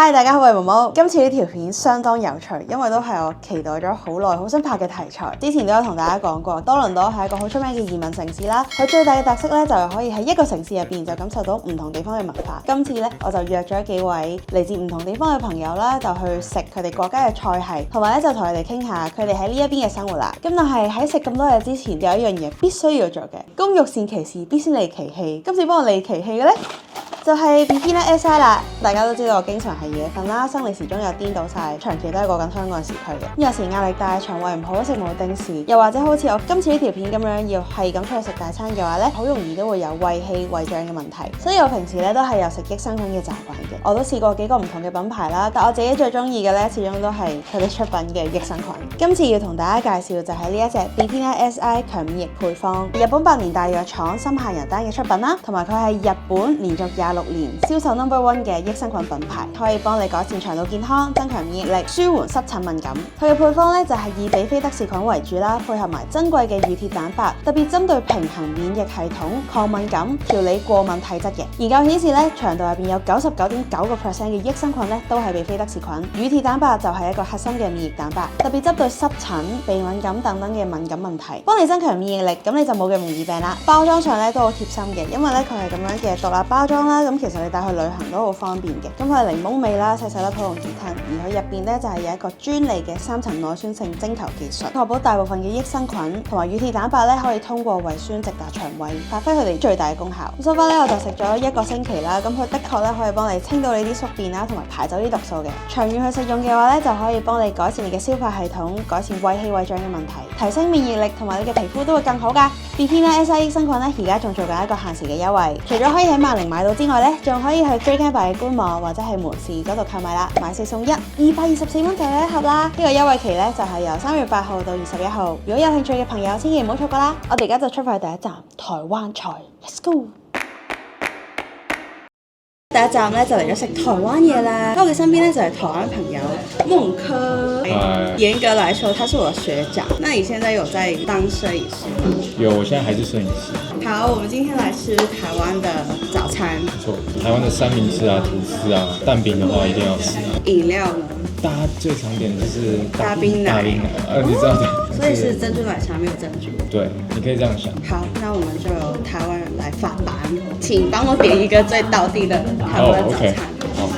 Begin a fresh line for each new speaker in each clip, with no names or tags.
Hi， 大家好，我係毛毛。今次呢條片相當有趣，因為都係我期待咗好耐、好想拍嘅題材。之前都有同大家講過，多倫多係一個好出名嘅移民城市啦。佢最大嘅特色咧，就係可以喺一個城市入邊就感受到唔同地方嘅文化。今次咧，我就約咗幾位嚟自唔同地方嘅朋友啦，就去食佢哋國家嘅菜系，同埋咧就同佢哋傾下佢哋喺呢一邊嘅生活啦。咁但係喺食咁多嘢之前，有一樣嘢必須要做嘅，工欲善其事，必先利其器。今次幫我利其器嘅咧，就係 Bifina Si 啦，大家都知道我經常係夜瞓啦，生理時鐘又顛倒晒，長期都係過緊香港時區嘅。有時壓力大，腸胃唔好，食冇定時，又或者好似我今次呢條片咁樣要係咁出去食大餐嘅話咧，好容易都會有胃氣、胃脹嘅問題。所以我平時咧都係有食益生菌嘅習慣嘅。我都試過幾個唔同嘅品牌啦，但我自己最中意嘅咧，始終都係佢哋出品嘅益生菌。今次要同大家介紹就係呢一隻 Bifina Si 強免疫配方，日本百年大藥廠森下仁丹嘅出品啦，同埋佢係日本連續26年銷售 No.1 嘅益生菌品牌，可以幫你改善腸道健康、增強免疫力、舒緩濕疹敏感。佢嘅配方咧就係以比菲德氏菌為主啦，配合埋珍貴嘅乳鐵蛋白，特別針對平衡免疫系統、抗敏感、調理過敏體質嘅。研究顯示咧，腸道入邊有99.9% 嘅益生菌咧都係比菲德氏菌，乳鐵蛋白就係一個核心嘅免疫蛋白，特別針對濕疹、鼻敏感等等嘅敏感問題，幫你增強免疫力，咁你就冇咁容易病啦。包裝上咧都好貼心嘅，因為咧佢係咁樣嘅獨立包裝啦，咁其實你帶去旅行都好方便嘅。咁佢係檸檬味啦，細細粒好容易吞，而佢入邊咧就係有一個專利嘅3層內酸性蒸球技術，確保大部分嘅益生菌同埋乳鐵蛋白咧可以通過胃酸直達腸胃，發揮佢哋最大嘅功效。咁所以咧我就食咗1個星期啦，咁佢的確咧可以幫你清到你啲宿便啦，同埋排走啲毒素嘅。長遠去食用嘅話咧，就可以幫你改善你嘅消化系統，改善胃氣胃脹嘅問題，提升免疫力，同埋你嘅皮膚都會更好噶。Bifina Si 益生菌咧而家仲做緊一個限時嘅優惠，除咗可以喺萬寧買到之外咧，仲可以去 Immigrant 嘅官網或者係門市嗰度購買啦，買4送1，224蚊就有一盒啦。呢個優惠期咧就係由3月8號到21號，如果有興趣嘅朋友，千祈唔好錯過啦。我哋而家就出發去第一站台灣菜 ，Let's go！第一站咧就嚟咗食台灣嘢啦，我哋身邊咧就係台灣朋友孟科。嚴格來說，他是我的學長。那你現在有在當攝影師嗎？
有，我現在還是攝影師。
好，我們今天來吃台灣的早餐。
沒錯，台灣的三明治啊、吐司啊、蛋餅的話一定要吃。
飲料呢？
大家最常點的就是
大冰奶。
你知道的。
所以是珍珠奶茶沒有珍珠。
對，你可以這樣想。
好，那我們就由台灣人來發班，請幫我點一個最道地的台灣早餐。
好。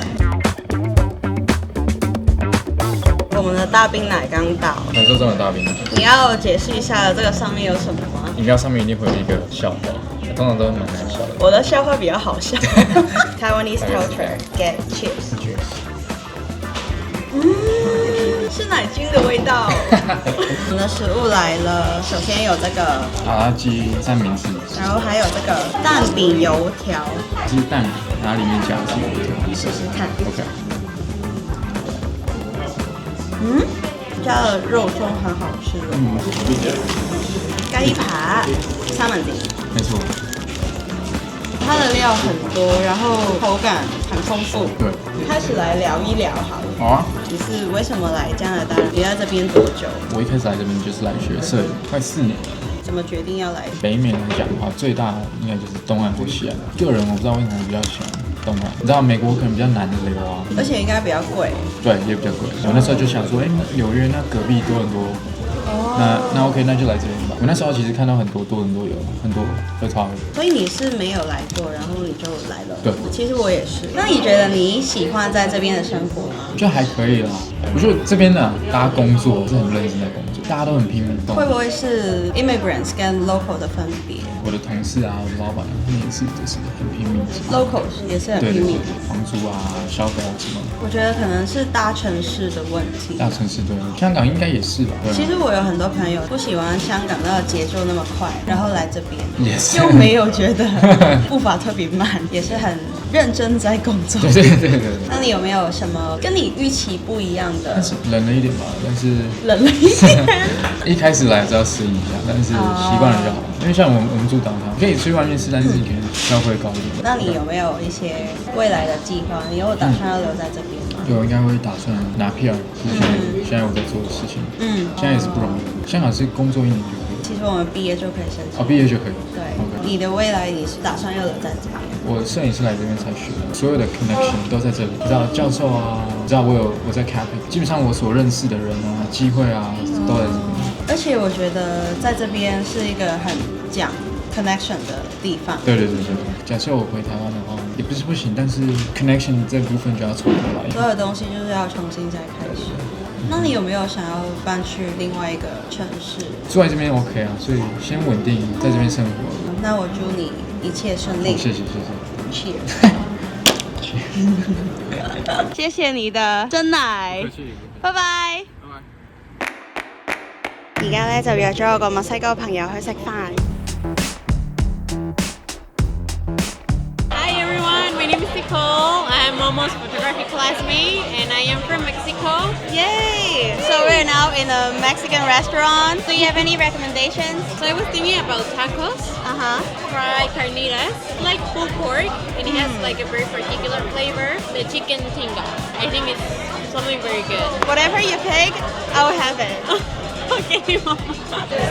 我們的大冰奶剛到。
感受中的大冰奶。
你要解釋一下這個上面有什麼嗎？
飲料上面一定會有一個笑話，通常都蠻難笑的。
我的笑話比較好笑。Taiwanese culture get chips。是奶精的味道。我們的食物來了，首先有這個
麻辣雞三明治，
然後還有這個蛋餅油條。
這是蛋餅，然後裡面夾的是油條。
你試試看。
OK。
加的肉鬆很好吃的。咖喱扒三文治。
沒錯。
它的料很多，然後口感很豐富。
對。
開始來聊一聊好了。
好啊。
你是為什麼來加拿大？你在這邊多久？
我一開始來這邊就是來學攝影，快4年了。
怎麼決定要來？
北美來講的話，最大應該就是東岸或西岸。個人我不知道為什麼比較喜歡東岸，你知道美國可能比較難的留啊，
而且應該比較貴。
對，也比較貴。我那時候就想說，紐約那隔壁多倫多，那 OK， 那就來這邊吧。我那時候其實看到很多多倫多有很多會超好。
所以你是沒有來過，然後你就來了。
對，
其實我也是。那你覺得你喜歡在這邊的生活嗎？
就還可以啦。我覺得這邊呢，大家工作是很認真在工作，大家都很拼命。
會不會是 immigrants 跟 local 的分別？
我的同事啊，我的老闆他們也是就是很拼命。
local 也是很拼命。
房租啊、消費啊什麼。
我覺得可能是大城市的問題。
大城市對，香港應該也是吧。
其實我有很多朋友不喜歡香港那個節奏那麼快，然後來這邊
，yes.
又沒有覺得步伐特別慢，也是很認真在工作。
對。
那你有沒有什麼跟你預期不一樣的？
冷了一點吧，但是
冷了一點。
一開始來是要適應一下，但是習慣了就好。因為像我們住港島，可以去外面吃，但是你可以消費高一點。
那你有沒有一些未來的計劃？你有打算要留在這邊嗎？
有，應該會打算拿 PR，是現在我在做的事情。現在也是不容易。香港是工作1年就可以。
其其实我们毕业就可以申请。
哦，毕业就可以。
对
OK
你的未来你是打算要留在这边？
我摄影师来这边才学的，所有的 connection 都在这里。你知道教授啊，你知道我在 Capital， 基本上我所认识的人啊、机会啊都在这边。
而且我觉得在这边是一个很讲 connection 的地方。
对。假设我回台湾的话，也不是不行，但是 connection 这部分就要从头来。
所有东西就是要重新再开始。那你有没有想要搬去另外一个城市？
住在这边 OK 啊，所以先稳定在这边生活。
那我祝你一切顺利。
谢谢。
Cheers 谢谢你的真奶，拜拜。而家咧就約咗我個墨西哥朋友去食飯。
Hi everyone, my name is Nicole. I'm Momo's photography classmate and I am from Mexico.
Yay! So we're now in a Mexican restaurant. Do you have any recommendations?
So I was thinking about tacos, fried carnitas, like pulled pork, and it has like a very particular flavor, the chicken tinga. I think it's something very good.
Whatever you pick, I will have it.
Okay, Mama.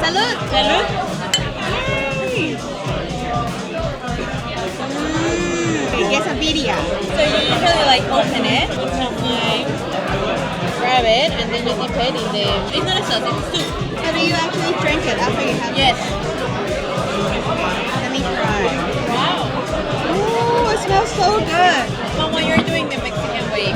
Salud!
Salud.
Quesadilla.
So you usually like open it, you can like grab it and then you dip it in the, it's not a sauce, it's soup.
So do you actually drink it after you have
Yes.
it? Let me try.
Wow.
Ooh, it smells so good.
Mama, you're doing the Mexican way.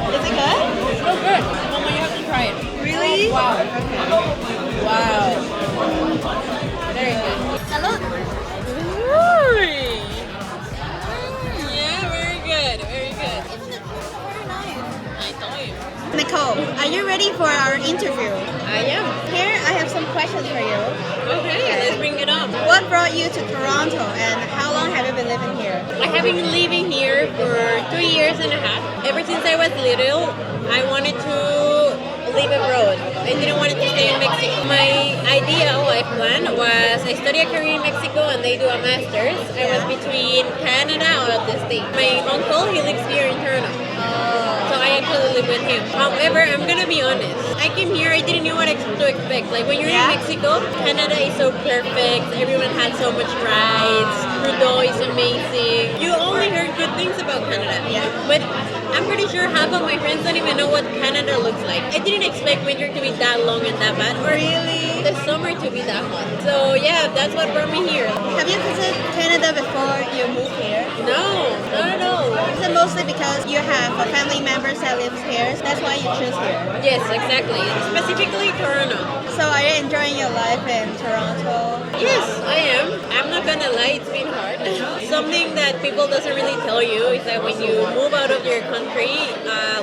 Is it good?
So good. Mama, you have to try it.
Really?
Wow. Wow. Very good.
Salud!
Yeah, very good. Very good. I told you.
Nicole, are you ready for our interview?
I am.
Here, I have some questions for you.
Okay, let's bring it up.
What brought you to Toronto and how long have you been living here?
I have been living here for 2 years and a half. Ever since I was little, I wanted to live abroad. I didn't want to stay in Mexico. My ideal life plan was I study a career in Mexico and they do a master's. I was between Canada or the States. My uncle, he lives here in Toronto. So I actually live with him. However, I'm gonna be honest. I came here, I didn't know what to expect. Like when you're in Mexico, Canada is so perfect. Everyone has so much rights. Trudeau is amazing. You only heard good things about Canada. But I'm pretty sure half of my friends don't even know what Canada looks like. I didn't expect winter to be that long and that bad. Or really? The summer to be that hot. So yeah, that's what brought me here.
Have you visited Canada before you moved here?
No, not at all.
Is it mostly because you have a family members that lives here? That's why you choose here.
Yes, exactly. Specifically Toronto.
So are you enjoying your life in Toronto?
Yes, I am. I'm not gonna lie, it's been hard. Something that people doesn't really tell you is that when you move out of your country,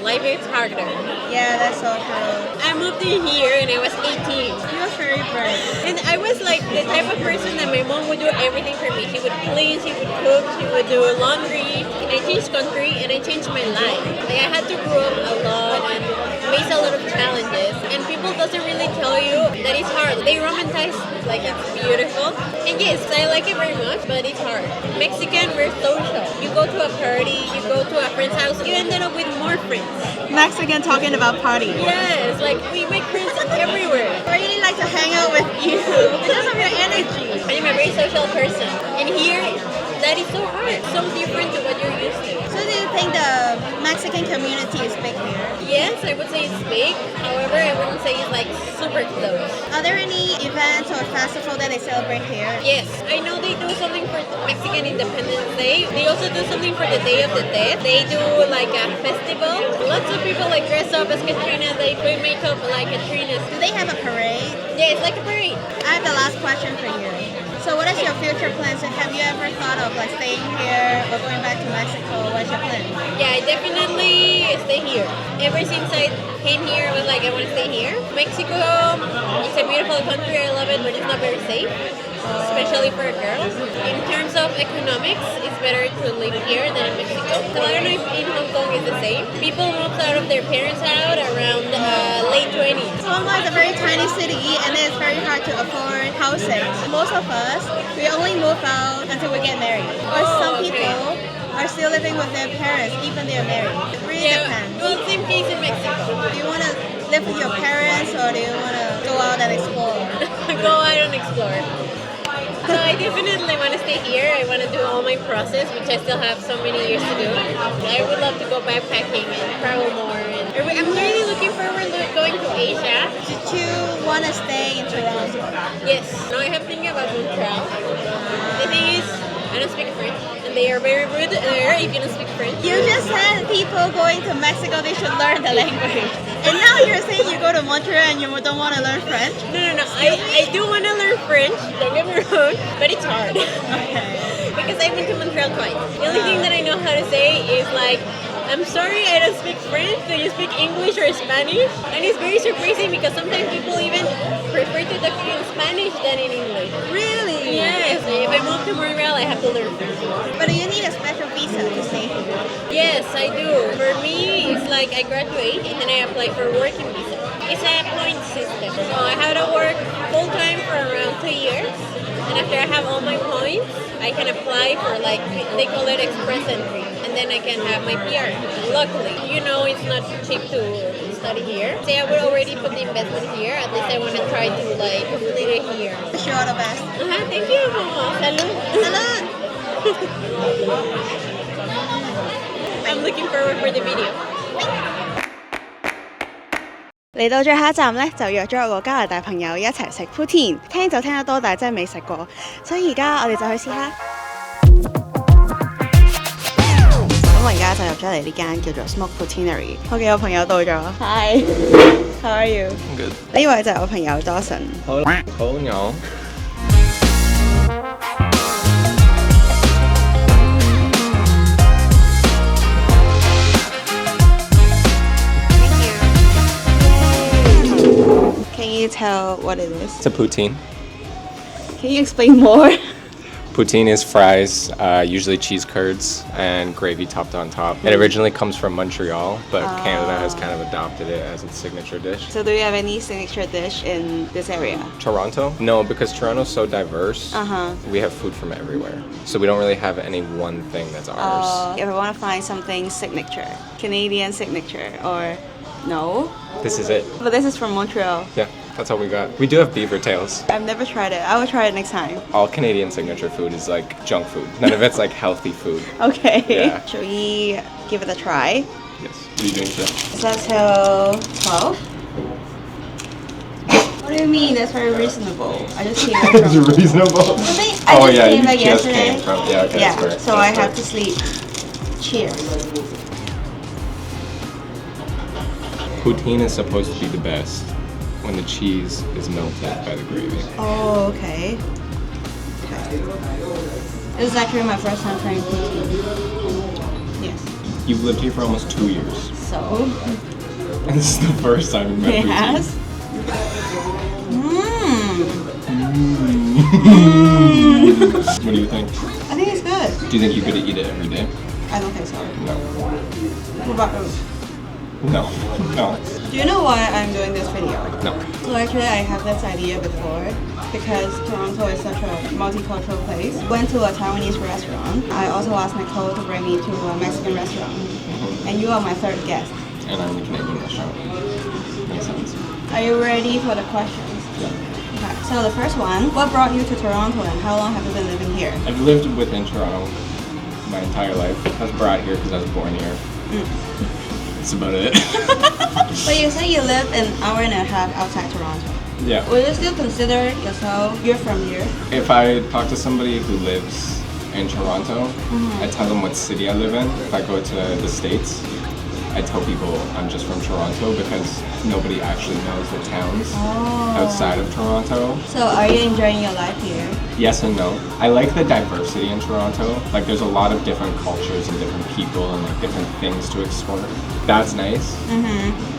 life is harder.
Yeah, that's so true.
I moved in here and I was 18.
You were very brave.
And I was like the type of person that my mom would do everything for me. She would clean, she would cook, she would do laundry. And I changed country and I changed my life. Like I had to grow up a lot and face a lot of challenges. And people doesn't really tell you that it's hard. They romanticize like it's beautiful. And yes, I like it very much, but it's hard. Mexican, we're social. You go to a party, you go to a friend's house, you ended up with more friends.
Mexican talking about party.
Yes, like we make friends everywhere.
I really like to hang out with you because of your energy.
I'm a very social person. And here, that is so hard. So different to what you're used to.
So do you think the Mexican community is big here?
Yes, I would say it's big. However, I wouldn't say it's like super close.
Are there any events or festival that they celebrate here?
Yes, I know they do something for Mexican Independence Day. They also do something for the Day of the Dead. They do like a festival. Lots of people like dress up as Katrina. They put makeup like Katrina.
Do they have a parade?
Yeah, it's like a parade.
I have the last question for you. So what is your future plans? And have you ever thought of like staying here or going back to Mexico? What's your plan?
Yeah, I definitely stay here. Ever since I came here, I was like, I want to stay here. Mexico is a beautiful country. I love it, but it's not very safe, especially for girls. In terms of economics, it's better to live here than in Mexico. So I don't know if in Hong Kong is the same. People moved out of their parents' house around late 20s.
Hong Kong is a very tiny city and it's very hard to afford housing. Most of us
us, we only move out until we get married. But some people are still living with their parents even they're married. It really depends.
Well, same case in Mexico.
Do you want to live with your parents or do you want to go out and explore?
Go out and explore. So I definitely want to stay here. I want to do all my process, which I still have so many years to do. I would love to go backpacking and travel more. And I'm really looking forward to going to Asia.
Did you want to stay in Toronto?
Yes. Now I have thinking about Montreal. The thing is, I don't speak French, and they are very rude there if you don't speak French.
You just said people going to Mexico, they should learn the language. And now you're saying you go to Montreal and you don't want to learn French?
No. I do want to learn French, don't get me wrong, but it's hard.
Okay.
Because I've been to Montreal twice. The only thing that I know how to say is like, I'm sorry I don't speak French, do you speak English or Spanish? And it's very surprising because sometimes people even prefer to talk in Spanish than in English.
Really?
Yes, if I move to Montreal, I have to learn French.
But you need a special visa to stay here.
Yes, I do. For me, it's like I graduate and then I apply for a working visa. It's a point system. So I have to work full-time for around 2 years. And after I have all my points, I can apply for like, they call it express entry. And then I can have my PR. Luckily, you know it's not cheap to study here. Say I would already put the investment here. At least I want to try to like complete it here.
Wish you all the best.
Thank you, Mama. Salud.
Salud!
I'm looking forward for the video.
嚟到最後一站呢，就約咗我個加拿大朋友一齊食 poutine， 聽就聽得多，但係真係未食過，所以而家我哋就去試下。咁我而家就入咗嚟呢間叫做 momokwokmmk， 我嘅朋友到咗。Hi，how are you？
Good。
呢位就係我朋友 dawson。
好鳥。
Can you tell what it is?
It's a poutine.
Can you explain more?
Poutine is fries, usually cheese curds, and gravy topped on top. It originally comes from Montreal, but Canada has kind of adopted it as its signature dish.
So do you have any signature dish in this area?
Toronto? No, because Toronto's so diverse. We have food from everywhere. So we don't really have any one thing that's ours.
If I want to find something signature, Canadian signature, or no?
This is it.
But this is from Montreal.
Yeah, that's all we got. We do have beaver tails.
I've never tried it. I will try it next time.
All Canadian signature food is like junk food. None of it's like healthy food.
Okay.
Yeah.
Should we give it a try?
Yes. What are you doing today?
Is that till 12? What do you mean? That's very reasonable. I just came back from...
Is it reasonable?
I
Oh
just
yeah,
came
you
back
just
yesterday.
came from. Yeah, okay,
Yeah,
that's fair.
so I have to sleep. Cheers.
Poutine is supposed to be the best when the cheese is melted by the gravy.
Oh, okay. This is actually my first time trying poutine. Yes.
You've lived here for almost 2 years.
So,
And this is the first time you've met
it
poutine.
has.
What do you think?
I think it's good.
Do you think you could eat it every day?
I don't think so.
No.
What about
No. No.
Do you know why I'm doing this video?
No.
So actually I have this idea before because Toronto is such a multicultural place. Went to a Taiwanese restaurant. I also asked Nicole to bring me to a Mexican restaurant. And you are my third guest.
And I'm the Canadian restaurant. Makes sense.
Are you ready for the questions?
Yeah.
Okay, so the first one, what brought you to Toronto and how long have you been living here?
I've lived within Toronto my entire life. I was brought here because I was born here. That's about it.
But you say you live an hour and a half outside Toronto.
Yeah.
Would you still consider yourself, you're from here?
If I talk to somebody who lives in Toronto, I tell them what city I live in. If I go to the States, I tell people I'm just from Toronto because nobody actually knows the towns outside of Toronto.
So are you enjoying your life here?
Yes and no. I like the diversity in Toronto. Like there's a lot of different cultures and different people and like different things to explore. That's nice.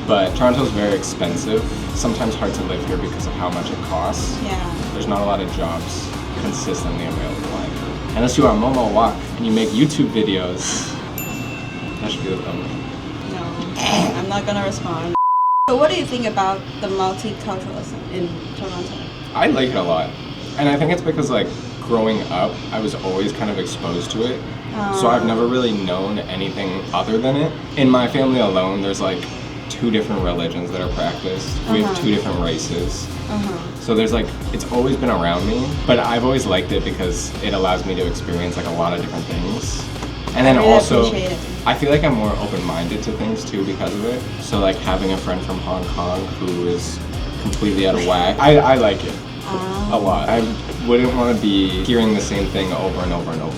But Toronto's very expensive. Sometimes hard to live here because of how much it costs.
Yeah.
There's not a lot of jobs consistently available either. Unless you are Momo and you make YouTube videos. That should be the thumb.
No, I'm not gonna respond. So what do you think about the multiculturalism in Toronto?
I like it a lot. And I think it's because like growing up, I was always kind of exposed to it. So I've never really known anything other than it. In my family alone, there's like 2 different religions that are practiced. We have 2 different races. So there's like, it's always been around me, but I've always liked it because it allows me to experience like a lot of different things. And then
really
also,
appreciate it.
I feel like I'm more open-minded to things too because of it. So like having a friend from Hong Kong who is completely out of whack, I like it a lot. I wouldn't want to be hearing the same thing over and over and over.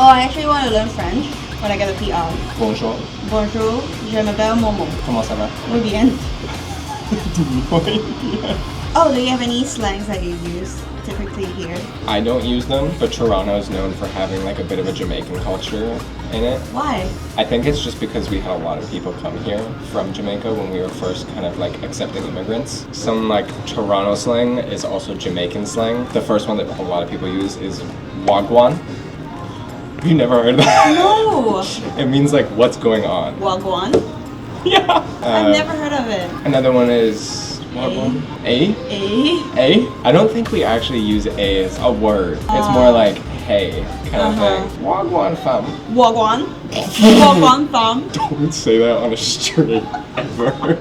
Oh, I actually want to learn French when I get a PR.
Bonjour.
Bonjour, je m'appelle Momo.
Comment ça va?
Muy bien.
Muy bien.
Oh, do you have any slangs that you use typically here?
I don't use them, but Toronto is known for having like a bit of a Jamaican culture in it.
Why?
I think it's just because we had a lot of people come here from Jamaica when we were first kind of like accepting immigrants. Some like Toronto slang is also Jamaican slang. The first one that a lot of people use is wagwan. You never heard of that?
No!
It means like what's going on.
Wagwan?
Yeah.
I've never heard of it.
Another one is wagwan. A?
A?
A? I don't think we actually use A as a word. It's more like hey kind of thing. Wagwan fam.
Wagwan? Wagwan fam?
Don't say that on a street ever.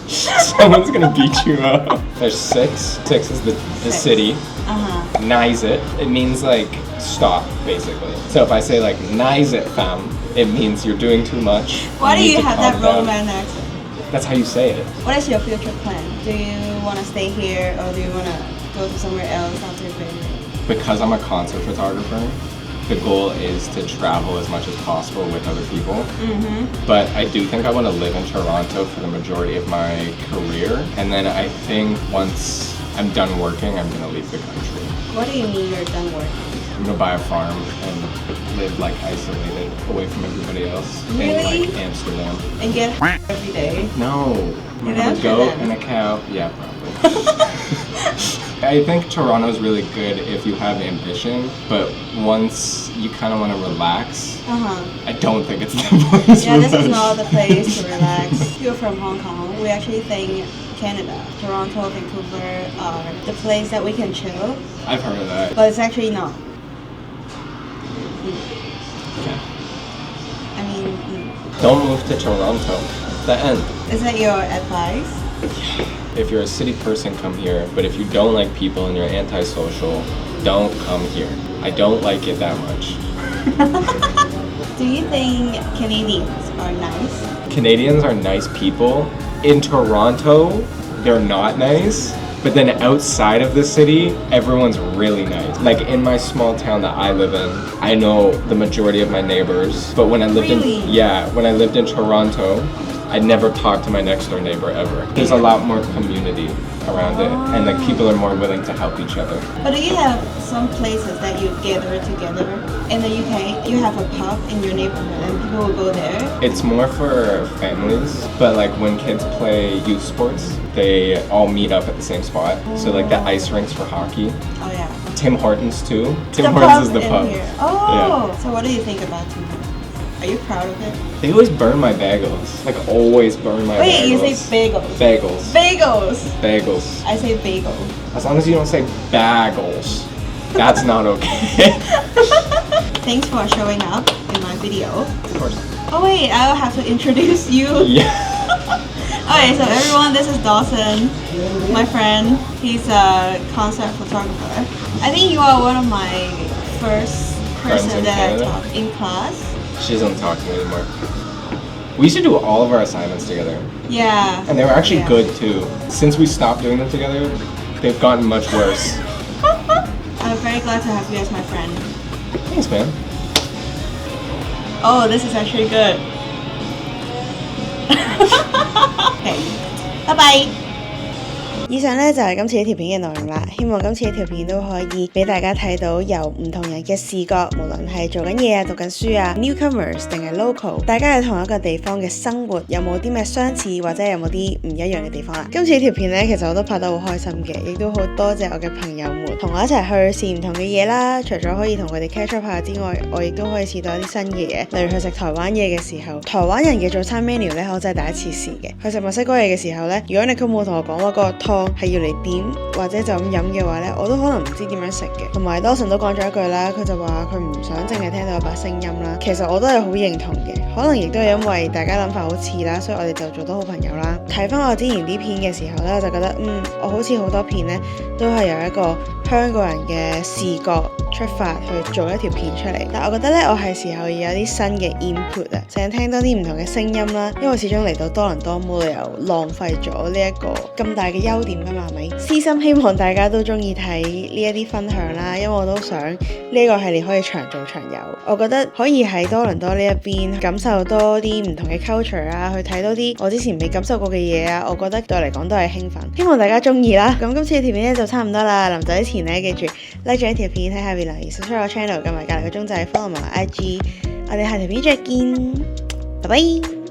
Someone's gonna beat you up. There's 6. 6 is the city. Nice it. It means like stop basically. So if I say like nice it fam, it means you're doing too much.
Why do
need
you
to
have
calm
that
down.
Roman accent?
That's how you say it.
What is your future plan? Do you want to stay here or do you want to go to somewhere else after graduating?
Because I'm a concert photographer, the goal is to travel as much as possible with other people. But I do think I want to live in Toronto for the majority of my career. And then I think once I'm done working, I'm going to leave the country.
What do you mean you're done working?
I'm going to buy a farm and live like isolated away from everybody else in
Really?
like Amsterdam.
And get every day?
No, I'm going to have a
Amsterdam?
goat and a cow. Yeah, probably. I think Toronto's really good if you have ambition, but once you kind of want to relax, I don't think it's the place.
Yeah, this is not the place to relax. You're from Hong Kong. We actually think Canada, Toronto, Vancouver are the place that we can chill,
I've heard of that.
but it's actually not.
Okay.
I mean,
Don't move to Toronto. The end.
is that your advice?
If you're a city person, come here. But if you don't like people and you're antisocial, don't come here. I don't like it that much.
Do you think Canadians are nice?
Canadians are nice people. In Toronto, they're not nice. But then outside of the city, everyone's really nice. Like in my small town that I live in, I know the majority of my neighbors. But when I lived when I lived in Toronto, I never talked to my next door neighbor ever. There's a lot more community around it, and like people are more willing to help each other.
But do you have some places that you gather together? In the UK, you have a pub in your neighborhood and people will go there?
It's more for families, but like when kids play youth sports, they all meet up at the same spot. So like the ice rinks for hockey.
Oh yeah.
Tim Hortons too. Tim
The
Hortons
pub
is the
in
pub.
here. Oh,
Yeah.
so what do you think about Tim Hortons? Are you proud of it?
They always burn my bagels. Like always burn my bagels.
Wait, you say bagels.
Bagels.
Bagels.
Bagels.
I say bagel.
As long as you don't say bagels, that's not okay.
Thanks for showing up in my video.
Of course.
Oh wait, I'll have to introduce you.
Yeah.
Okay, so everyone, this is Dawson, my friend. He's a concept photographer. I think you are one of my first person
in
that I
Canada?
taught in class.
She doesn't talk to me anymore. We used to do all of our assignments together.
Yeah.
And they were actually
Yeah.
good too. Since we stopped doing them together, they've gotten much worse.
I'm very glad to have you as my friend.
Thanks, man.
Oh, this is actually good. Okay, bye bye. 以上咧就係今次呢條片嘅內容啦，希望今次呢條片都可以俾大家睇到由唔同人嘅視角，無論係做緊嘢啊、讀緊書啊、newcomers 定係 local， 大家喺同一個地方嘅生活有冇啲咩相似或者有冇啲唔一樣嘅地方啦。今次呢條片咧，其實我都拍得好開心嘅，亦都好多謝我嘅朋友們同我一齊去試唔同嘅嘢啦。除咗可以同佢哋 catch up 下之外，我亦都可以試到一啲新嘅嘢，例如去食台灣嘢嘅時候，台灣人嘅早餐 menu 咧，我真係第一次試嘅。去食墨西哥嘢嘅時候咧，如果你冇同我講話個湯方係要嚟點或者就咁飲嘅話呢，我都可能唔知點樣食嘅。同埋dawson都講咗一句啦，佢就話佢唔想淨係聽到一把聲音啦。其實我都係好認同嘅，可能亦都係因為大家諗法好似啦，所以我哋就做到好朋友啦。睇翻我之前啲片嘅時候呢，我就覺得我好似好多片呢都係由一個香港人嘅視角出發去做一條片出嚟，但我覺得呢，我係時候要有啲新嘅 input 啊，想聽多啲唔同嘅聲音啦，因為始終嚟到多倫多冇理由浪費咗呢一個咁大嘅優點㗎嘛，係咪？私心希望大家都中意睇呢一啲分享啦，因為我都想呢個系列可以長做長有。我覺得可以喺多倫多呢一邊感受多啲唔同嘅 culture 啊，去睇多啲我之前未感受過嘅嘢啊，我覺得對我嚟講都係興奮。希望大家中意啦。咁今次嘅條片咧就差唔多啦，臨走之前咧記住 like 咗一條片，喺下邊留言 subscribe 我 channel， 撳埋隔離個鐘仔 follow 埋我 IG， 我哋下條片再見，拜拜。